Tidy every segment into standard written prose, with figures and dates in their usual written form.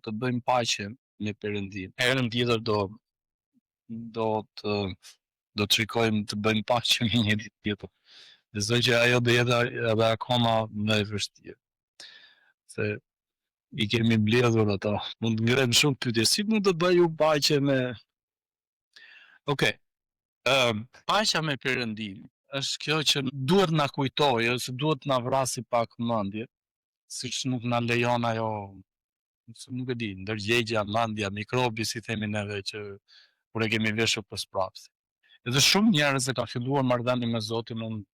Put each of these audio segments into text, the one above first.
të bëjmë paqe me Perëndin. Herën tjetër do të shikojmë të bëjmë paqe me njëri tjetër. Besoj që ajo do jetë edhe akoma më e vështirë. Se i kemi mbledhur ato. Mund të ngrenë shumë pyetje. Si mund të bëj unë paqe me... Okej. Paqja me Perëndin është kjo që duhet na kujtojë ose duhet na vrasi pak mendje, siç nuk na lejon ajo, nuk e di, ndërgjegjja, mendja, mikrobi, si themi neve, që kur e kemi veshur për sprapsi. Edhe shumë njerëz e ka filluar marrëdhënie me Zotin, unë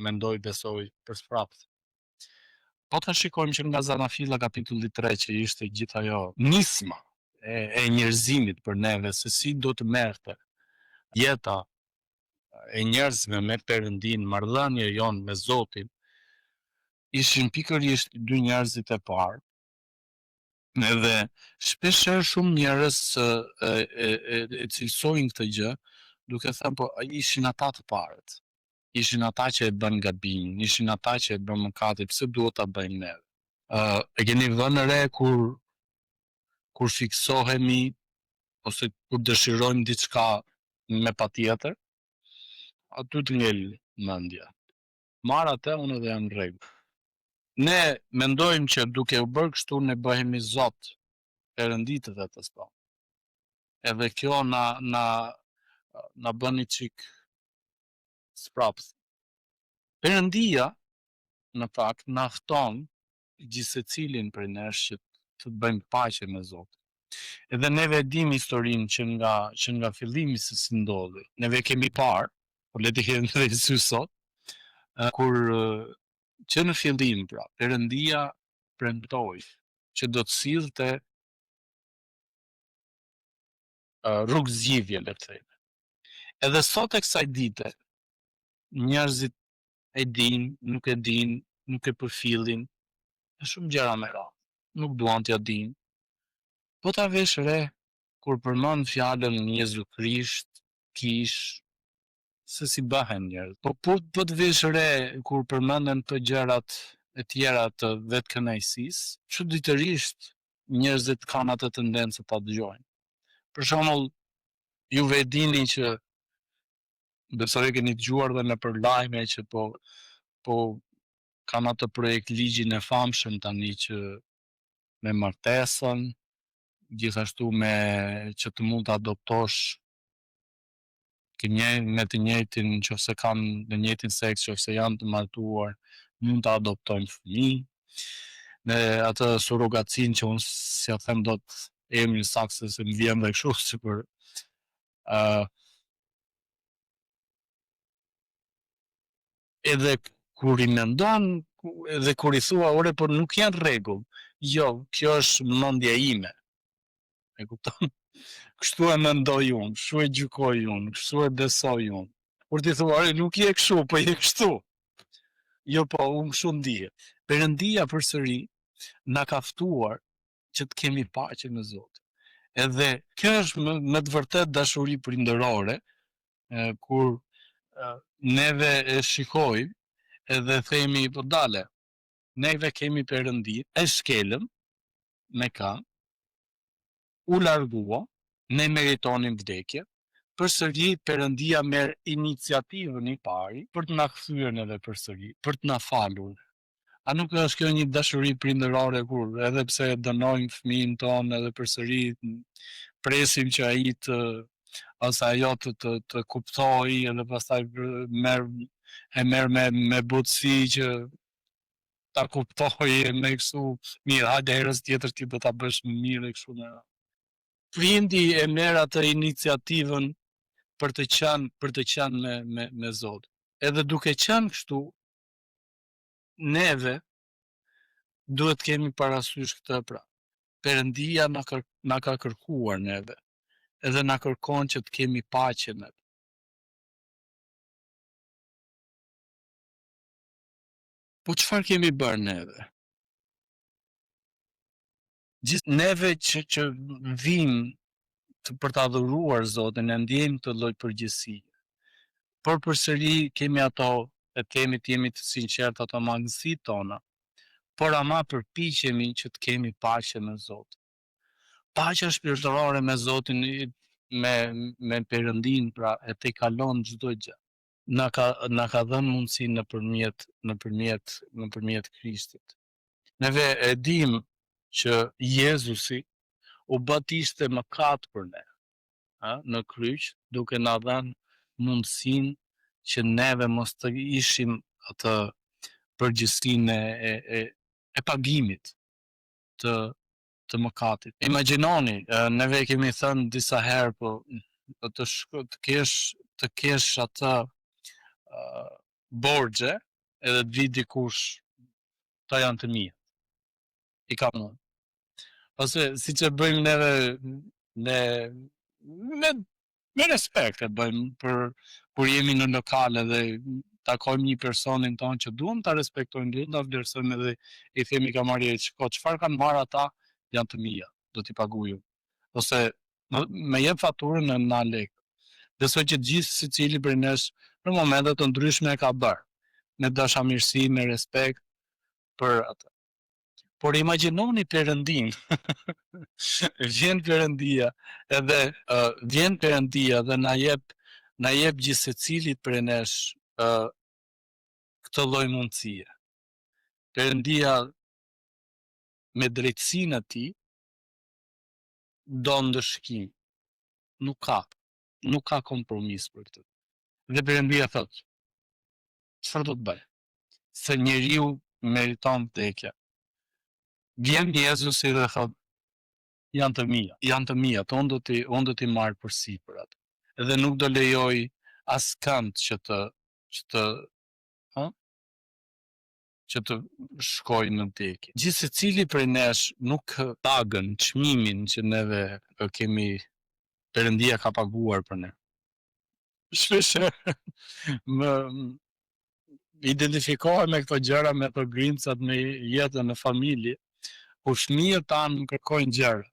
mendoj, besoj, për sprapsi. Po ta shikojmë që nga Zanafilla kapitulli 3 që ishte gjithë ajo nisma e njerëzimit për neve, se si do të merrte jeta e njerëzve me Perëndin, marrëdhënia jonë me Zotin, ishin pikërisht dy njerëzit e parë. Edhe shpeshherë shumë njerëz e cilësojnë këtë gjë, duke thënë po ishin ata të parët. Ishin ata që e bën gabim, ishin ata që e bën mëkate, pse duhet ta bëjmë ne? E keni vënë re kur fiksohemi ose kur dëshirojmë diçka me patjetër, aty të ngel mendja. Marr atë, unë edhe jam në rregull. Ne mendojmë që duke u bërë kështu ne bëhemi Zot, Perëndit të vetes tonë. Edhe kjo na bën një çik spraps. Perëndia në fakt na fton gjithsecilin prej nesh që të bëjmë paqe me Zotin. Edhe neve dim historinë që nga fillimi se si ndodhi. Neve kemi parë, por le të kemi edhe sy sot, kur që në fillim pra, Perëndia premtoi që do të sillte rrugë zgjidhje, le të themi. Edhe sot e kësaj dite, njerëzit e din, nuk e din, nuk e përfillin, e shumë gjëra me radhë, nuk duan t'ja din. Po ta vesh re, kur përmend fjalën Jezu Krisht, kish, se si bëhen njerëz. Po të vesh re, kur përmenden të gjërat e tjera të vetë kënaqësisë, çuditërisht njerëzit kanë atë tendencë ta dëgjojnë. Për shembull, juve e dini që besoj e keni dëgjuar dhe nëpër lajme që po kanë atë projekt ligjin e famshëm tani që me martesën, gjithashtu me që të mund të adoptosh me të njëjtin, nëse kanë të njëjtin seks, nëse janë të martuar, mund të adoptojnë fëmijë. Me atë surrogacin që unë si ja them dot emrin saktë se më vjen dhe kështu sipër edhe kur i mendon, edhe kur i thua, ore, por nuk janë rregull. Jo, kjo është mendja ime. E kupton? Kështu e mendoj unë, kështu e gjykoj unë, kështu e besoj unë. Kur ti thua, nuk je kështu, po je kështu. Jo, po, unë kështu ndihem. Perëndia përsëri na ka ftuar që të kemi paqe me Zotin. Edhe kjo është me të vërtet dashuri prindërore, kur neve e shikojmë edhe themi, po dale, neve kemi Perëndin, e shkelëm me kan, u largua, ne meritonim vdekje, përsëri Perëndia merr iniciativën i pari për të na kthyer edhe përsëri, për të na falur. A nuk është kjo një dashuri prindërore kur edhe pse e dënojmë fëmijën tonë edhe përsëri presim që ai të ose ajo të kuptojë edhe pastaj merr me butësi që ta kuptojë me kështu, mirë, hajde herës tjetër ti do ta bësh më mirë e kështu me radhë. Prindi e merr atë iniciativën për të qenë me Zot. Edhe duke qenë kështu, neve duhet kemi parasysh këtë pra. Perëndia na ka kërkuar neve, edhe na kërkon që të kemi paqe me. Po çfarë kemi bërë neve? Gjithë neve që vim për të adhuruar Zotin, e ndjejmë të lloj përgjegjësie. Por përsëri kemi ato, të jemi të sinqertë ato mangësitë tona, por ama përpiqemi që të kemi paqe me Zotin. paqja shpirtërore me Zotin, me Perëndin, pra e tejkalon çdo gjë. Na ka dhënë mundësi nëpërmjet Krishtit. Neve e dim që Jezusi u batiste mëkat për ne, në kryq, duke na dhënë mundësinë që neve mos të ishim atë përgjegjësinë e pagimit të mëkatit. Imagjinoni, neve kemi thënë disa herë, po të kesh atë borxhe edhe të vi dikush, ta janë të mia. I kam unë. Ose siç e bëjmë neve me respekt e bëjmë kur jemi në lokale dhe takojmë një personin tonë që duam ta respektojmë, duam ta vlerësojmë dhe i themi kamarit, shiko, çfarë kanë marrë ata, janë të mia, do t'i paguaj. Ose me jep faturën në na lekë. Besoj që gjithë secili prej nesh në momente të ndryshme e ka bërë, me dashamirësi, me respekt për atë. Por imagjinoni Perëndin. Vjen Perëndia dhe na jep gjithë secilit prej nesh këtë lloj mundësie. Perëndia me drejtsinë e tij do ndëshkim. Nuk ka kompromis për këtë. Dhe Perëndia thotë, çfarë do të bëj? Se njeriu meriton vdekja. Vjen Jezusi dhe thotë, janë të mia, unë do t'i marr përsipër atë. Dhe nuk do lejoj askënd që të shkoj në vdekje. Gjithë secili prej nesh nuk pagën çmimin që neve kemi, Perëndia ka paguar për ne. Shpesh më identifikohem me këto gjëra, me këto grimcat, me jetën në familje, ku fëmijët tanë kërkojnë gjëra.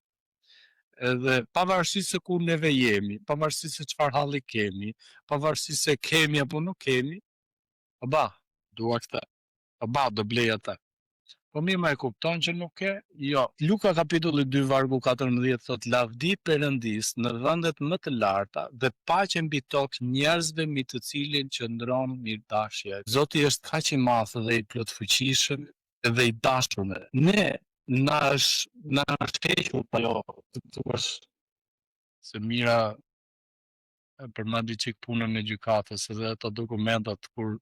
Edhe pavarësisht se ku neve jemi, pavarësisht se çfarë halli kemi, pavarësisht se kemi apo nuk kemi, baba, dua këtë. Baba, do blej atë. Po mirë, ma e kupton që nuk ke? Jo. Luka kapitulli 2 vargu 14 thot, lavdi Perëndis në vendet më të larta dhe paqe mbi tokë njerëzve mbi të cilin qëndron mirëdashja. Zoti është kaq i madh dhe i plotfuqishëm dhe i dashur me ne. Na është hequr ajo të thuash se mira përmendi çik punën e gjykatës edhe ato dokumentat kur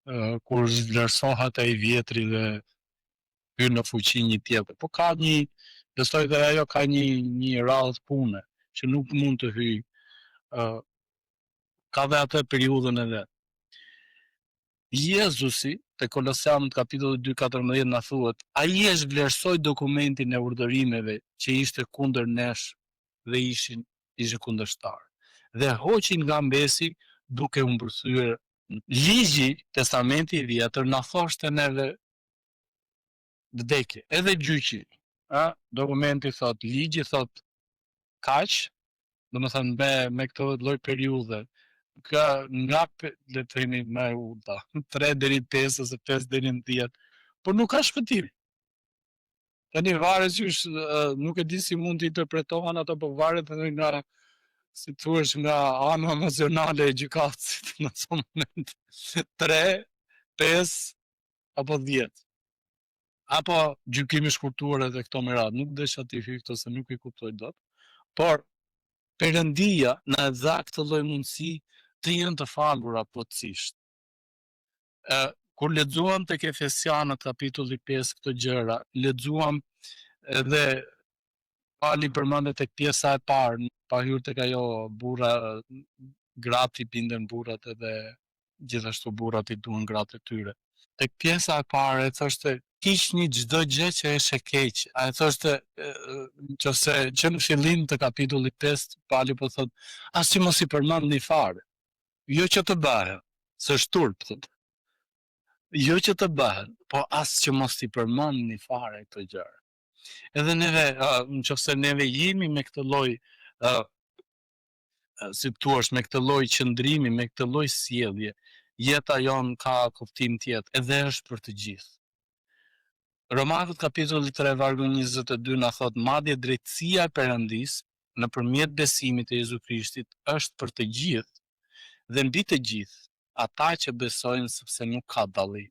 vlerësohet ai vjetri dhe hyn në fuqi një tjetër. Po ka besoj dhe ajo ka një radhë pune që nuk mund të hyj. Ka dhe atë periudhën e vet. Jezusi te Kolosanët kapitulli 2:14 na thuhet, ai e vlerësoi dokumentin e urdhërimeve që ishte kundër nesh dhe ishin kundërshtar. Dhe hoqi nga mbesi duke u mbërthyer. Ligji, Testamenti i Vjetër na thoshte neve vdekje, edhe gjyqi. Dokumenti thot, ligji thot kaq, domethënë me këtë lloj periudhe. Nga le të themi me ulta, 3 deri në 5 ose 5 deri në 10. Por nuk ka shpëtim. Tani varet qysh, nuk e di si mund të interpretohen ato, po varet edhe nga, si thuaç, nga ana emocionale e gjykatësit në atë moment. 3, 5 apo 10. Apo gjykimi shkurtuar edhe këto me radhë. Nuk desha t'i hyj këto se nuk i kuptoj dot. Por Perëndia na dha këtë lloj mundësi të jenë të falura plotësisht. Kur lexuam tek Efesianët kapitulli 5 këto gjëra, lexuam edhe Pali përmendet tek pjesa e parë, pa hyrë tek ajo burra, gratë i binden burrat edhe gjithashtu burrat i duan gratë e tyre. Tek pjesa e parë e thoshte hiqni çdo gjë që është e keq. Ai thoshte që në fillim të kapitullit 5 Pali po thot, as që mos i përmendni fare. Jo që të bëhen, s'është turp, thot. Jo që të bëhen, po as që mos i përmendni fare këto gjëra. Edhe neve, nëse neve jemi me këtë lloj si thua, me këtë lloj qëndrimi, me këtë lloj sjellje, jeta jon ka kuptim tjetër, edhe është për të gjithë. Romakët kapitulli 3 vargu 22 na thot madje drejtësia e Perëndisë nëpërmjet besimit te Jezu Krishtit është për të gjithë dhe mbi të gjithë ata që besojnë sepse nuk ka dallim.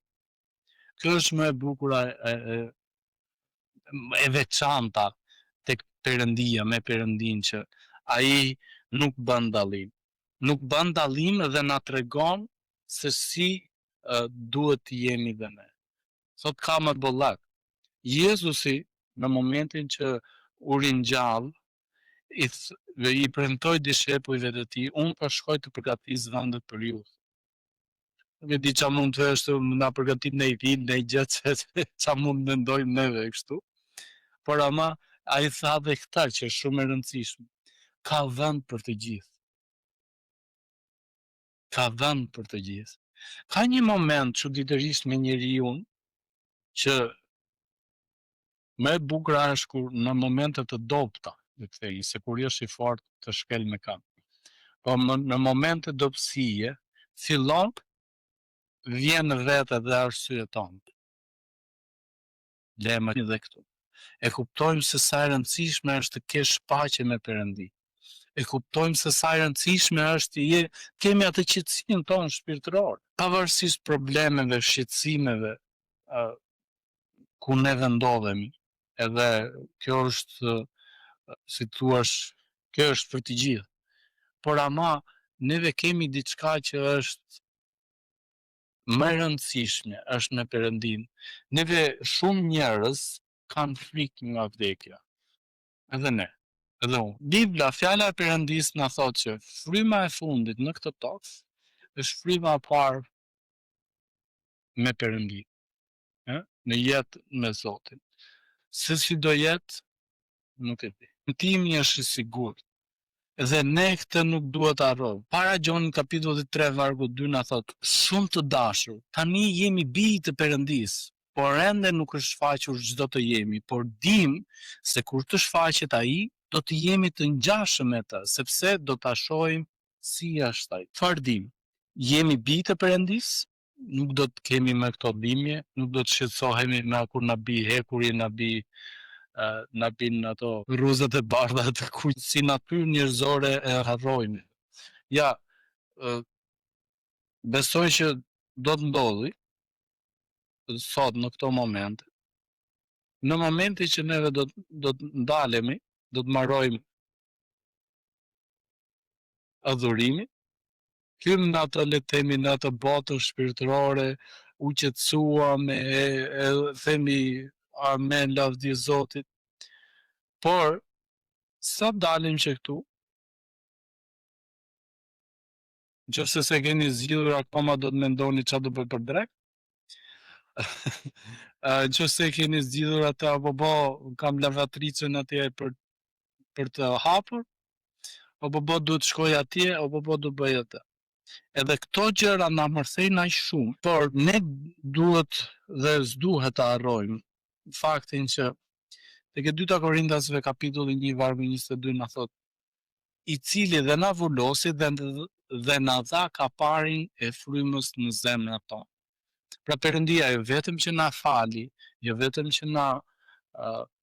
Kjo është më e bukur e veçanta tek Perëndia me Perëndin që ai nuk bën dallim. Nuk bën dallim dhe na tregon se si duhet të jemi dhe ne. Thot ka më bollak. Jezusi në momentin që u ringjall i premtoi dishepujve të tij, unë po shkoj të përgatis vendet për ju. Nuk e di çfarë mund të është na përgatit në i film, në i gjëtë që mund të mendojmë neve kështu. Por ama ai tha dhe këta që është shumë e rëndësishme. Ka vend për të gjithë. Ka vend për të gjithë. Ka një moment çuditërisht me njeriu që më e bukur është kur në momente të dobta, le të themi, se kur je i fortë të shkel me këmbë. Po në momente dobësie fillon vjen vetë dhe arsye tonë. Lema dhe këtu. E kuptojmë se sa e rëndësishme është të kesh paqe me Perëndin. E kuptojmë se sa e rëndësishme është kemi atë qetësinë tonë shpirtërore, pavarësisht problemeve, shqetësimeve ku ne vendodhemi. Edhe kjo është, si thuaç, kjo është për të gjithë. Por ama neve kemi diçka që është më e rëndësishme, është me Perëndin. Neve shumë njerëz kanë frikë nga vdekja. Edhe ne. Edhe unë. Bibla, fjala e Perëndis na thotë që fryma e fundit në këtë tokë është fryma e parë me Perëndin. Në jetë me Zotin. Se si do jetë, nuk e di. Timi është i sigurt. Dhe ne këtë nuk duhet të harrojmë. Para Gjonit kapitulli 3 vargu 2 na thot: shumë të dashur, tani jemi bijë të Perëndisë, por ende nuk është shfaqur çdo të jemi, por dim se kur të shfaqet ai, do të jemi të ngjashëm me të, sepse do ta shohim si është ai. Çfarë dim? Jemi bijë të Perëndisë, nuk do të kemi me këto dhimbje, nuk do të shqetësohemi me kur na bi hekuri, na bin ato rruzat e bardha të kuq, si natyrë njerëzore e harrojmë. Ja, besoj që do të ndodhi sot në këto momente. Në momentin që neve do të ndalemi, do të mbarojmë adhurimin, hym në atë, le të themi, në atë botën shpirtërore, u qetësuam e themi amen, lavdi Zotit. Por sa dalim që këtu, nëse se keni zgjidhur akoma do të mendoni çfarë do bëj për drek. Nëse keni zgjidhur atë apo kam lavatricën atje për të hapur, apo duhet shkoj atje, apo do bëj atë. Edhe këto gjëra na mërthejnë aq shumë, por ne duhet dhe s'duhet të harrojmë faktin që tek e 2 Korintasve kapitulli 1 vargu 22 na thot: i cili dhe na vullosi dhe na dha kaparin e frymës në zemrat tonë. Pra Perëndia jo vetëm që na fali, jo vetëm që na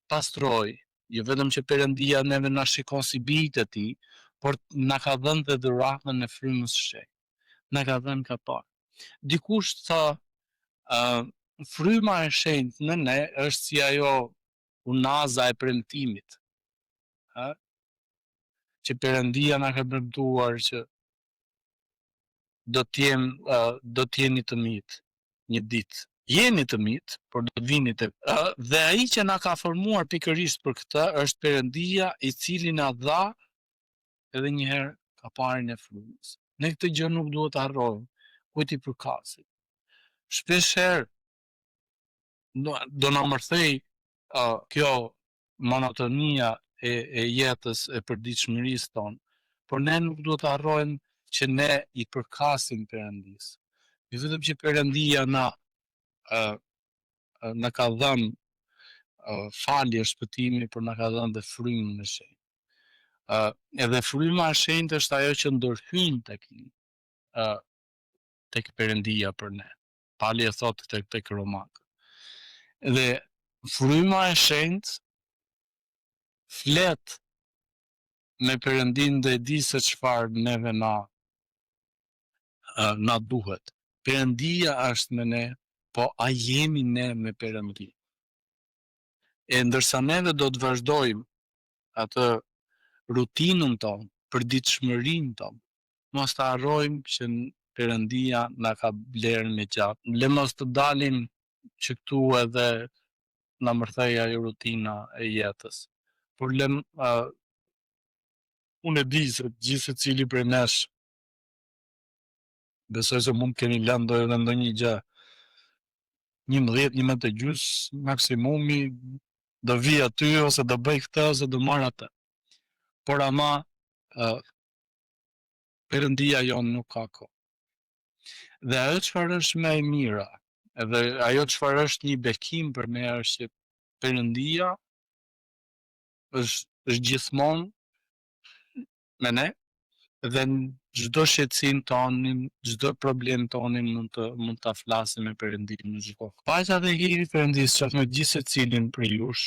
pastroi, jo vetëm që Perëndia neve na shikon si bijtë e tij, por na ka dhënë dhe dhuratën e frymës së shenjtë. Na ka dhënë kapar. Dikush tha, fryma e shenjtë në ne është si ajo unaza e premtimit. Që Perëndia na ka premtuar që do të jeni të mitë një ditë. Jeni të mitë, por do të vini të dhe ai që na ka formuar pikërisht për këtë është Perëndia, i cili na dha edhe një herë kaparin e frymës. Ne këtë gjë nuk duhet të harrojmë, kujt i përkasit. Shpeshherë do na mërthej kjo monotonia e jetës e përditshmërisë tonë, por ne nuk duhet të harrojmë që ne i përkasim Perëndisë. Jo vetëm që Perëndia na ka dhënë falje, shpëtimi, por na ka dhënë dhe frymën e shenjtë. Edhe fryma e shenjtë është ajo që ndërhyn tek Perëndia për ne. Pali e thotë tek Romakët. Dhe fryma e shenjtë flet me Perëndin dhe e di se çfarë neve na duhet. Perëndia është me ne, po a jemi ne me Perëndin? E ndërsa neve do të vazhdojmë atë rutinën tonë, përditshmërinë tonë, mos të harrojmë që Perëndia na ka blerë me gjatë. Le mos të dalim që këtu edhe na mërthej ajo rutina e jetës. Por unë e di se gjithë secili prej nesh besoj se mund të keni lënë edhe ndonjë gjë 11-11:30 maksimumi, do vi aty ose do bëj këtë ose do marr atë. Por ama Perëndia jonë nuk ka kohë. Dhe ajo çfarë është më e mira, edhe ajo çfarë është një bekim për ne është që Perëndia është gjithmonë me ne dhe në çdo shqetësim tonin, çdo problem tonin mund ta flasim me Perëndin në çdo kohë. Paqja dhe hiri i Perëndis qoftë me gjithë secilin prej jush.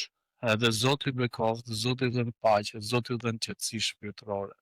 Edhe Zoti ju bekoftë, Zoti ju dhënë paqe, Zoti ju dhënë qetësi shpirtërore.